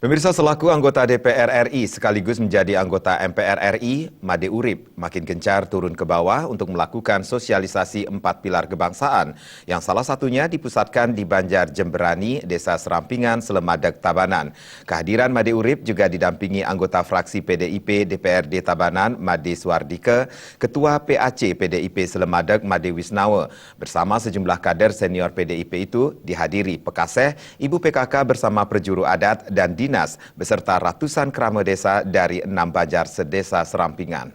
Pemirsa, selaku anggota DPR RI sekaligus menjadi anggota MPR RI, Made Urip makin gencar turun ke bawah untuk melakukan sosialisasi 4 pilar kebangsaan yang salah satunya dipusatkan di Banjar Jemberani, Desa Serampingan, Selemadeg, Tabanan. Kehadiran Made Urip juga didampingi anggota fraksi PDIP DPRD Tabanan, Made Suardike, Ketua PAC PDIP Selemadeg, Made Wisnawa. Bersama sejumlah kader senior PDIP itu dihadiri Pekaseh, Ibu PKK bersama perjuru adat dan dinas beserta ratusan kerama desa dari 6 Banjar sedesa Serampingan.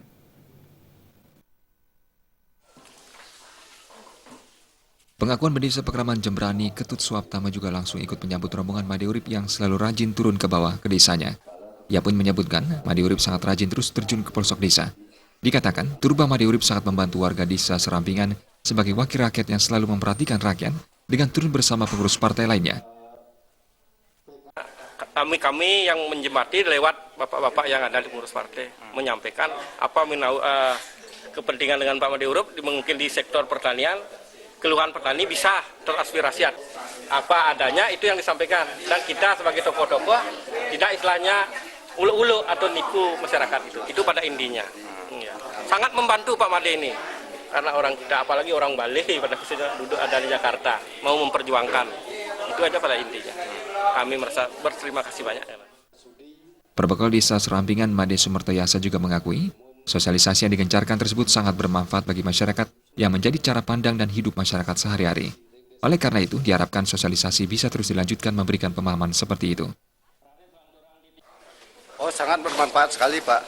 Pengakuan Desa Pekraman Jemberani, Ketut Suaptama juga langsung ikut menyambut rombongan Made Urip yang selalu rajin turun ke bawah ke desanya. Ia pun menyebutkan Made Urip sangat rajin terus terjun ke pelosok desa. Dikatakan, turba Made Urip sangat membantu warga desa Serampingan sebagai wakil rakyat yang selalu memperhatikan rakyat dengan turun bersama pengurus partai lainnya. Kami yang menjemati lewat bapak-bapak yang ada di pengurus partai menyampaikan apa kepentingan dengan Pak Made Urip, mungkin di sektor pertanian, keluhan petani bisa teraspirasi. Apa adanya itu yang disampaikan, dan kita sebagai tokoh-tokoh tidak istilahnya ulu-ulu atau nipu masyarakat itu pada intinya. Ya. Sangat membantu Pak Made ini, karena orang kita, apalagi orang Bali pada khususnya duduk ada di Jakarta, mau memperjuangkan. Itu aja pada intinya. Kami merasa berterima kasih banyak. Perbekal Desa Serampingan, Made Sumertoyasa juga mengakui sosialisasi yang digencarkan tersebut sangat bermanfaat bagi masyarakat yang menjadi cara pandang dan hidup masyarakat sehari-hari. Oleh karena itu, diharapkan sosialisasi bisa terus dilanjutkan memberikan pemahaman seperti itu. Oh, sangat bermanfaat sekali, Pak.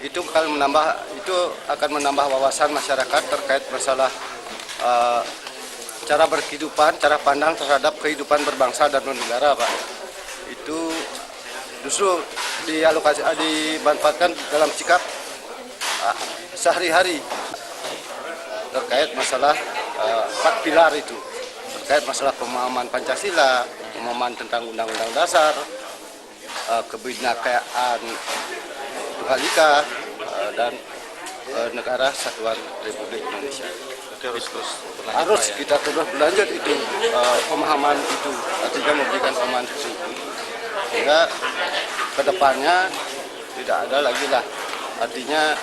Itu akan menambah wawasan masyarakat terkait masalah cara berkehidupan, cara pandang terhadap kehidupan berbangsa dan bernegara, Pak. Itu justru dimanfaatkan dalam sikap sehari-hari terkait masalah 4 pilar itu, terkait masalah pemahaman Pancasila, pemahaman tentang Undang-Undang Dasar, kebinekaan Tunggal Ika, dan negara Kesatuan Republik Indonesia. Harus kita terus berlanjut itu pemahaman itu, artinya memberikan pemahaman itu, sehingga kedepannya tidak ada lagi lah, artinya.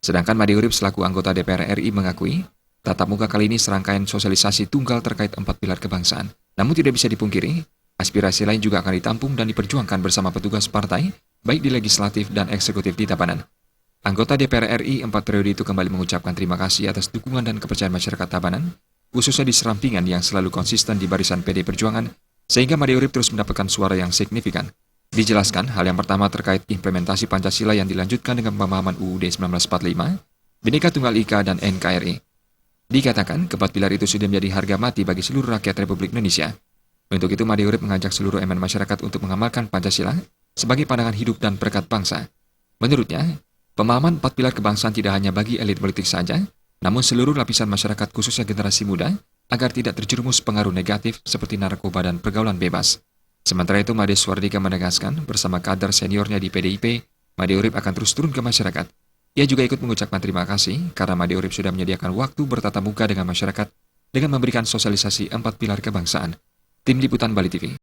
Sedangkan Made Urip selaku anggota DPR RI mengakui tatap muka kali ini serangkaian sosialisasi tunggal terkait 4 pilar kebangsaan. Namun tidak bisa dipungkiri, aspirasi lain juga akan ditampung dan diperjuangkan bersama petugas partai, baik di legislatif dan eksekutif di Tabanan. Anggota DPR RI 4 periode itu kembali mengucapkan terima kasih atas dukungan dan kepercayaan masyarakat Tabanan, khususnya di Serampingan yang selalu konsisten di barisan PD Perjuangan, sehingga Made Urip terus mendapatkan suara yang signifikan. Dijelaskan, hal yang pertama terkait implementasi Pancasila yang dilanjutkan dengan pemahaman UUD 1945, Bhinneka Tunggal Ika, dan NKRI. Dikatakan, keempat pilar itu sudah menjadi harga mati bagi seluruh rakyat Republik Indonesia. Untuk itu, Made Urip mengajak seluruh elemen masyarakat untuk mengamalkan Pancasila sebagai pandangan hidup dan perekat bangsa. Menurutnya, pemahaman 4 pilar kebangsaan tidak hanya bagi elit politik saja, namun seluruh lapisan masyarakat khususnya generasi muda agar tidak terjerumus pengaruh negatif seperti narkoba dan pergaulan bebas. Sementara itu, Made Suardike menegaskan bersama kader seniornya di PDIP, Made Urip akan terus turun ke masyarakat. Ia juga ikut mengucapkan terima kasih karena Made Urip sudah menyediakan waktu bertatap muka dengan masyarakat dengan memberikan sosialisasi 4 pilar kebangsaan. Tim Liputan Bali TV.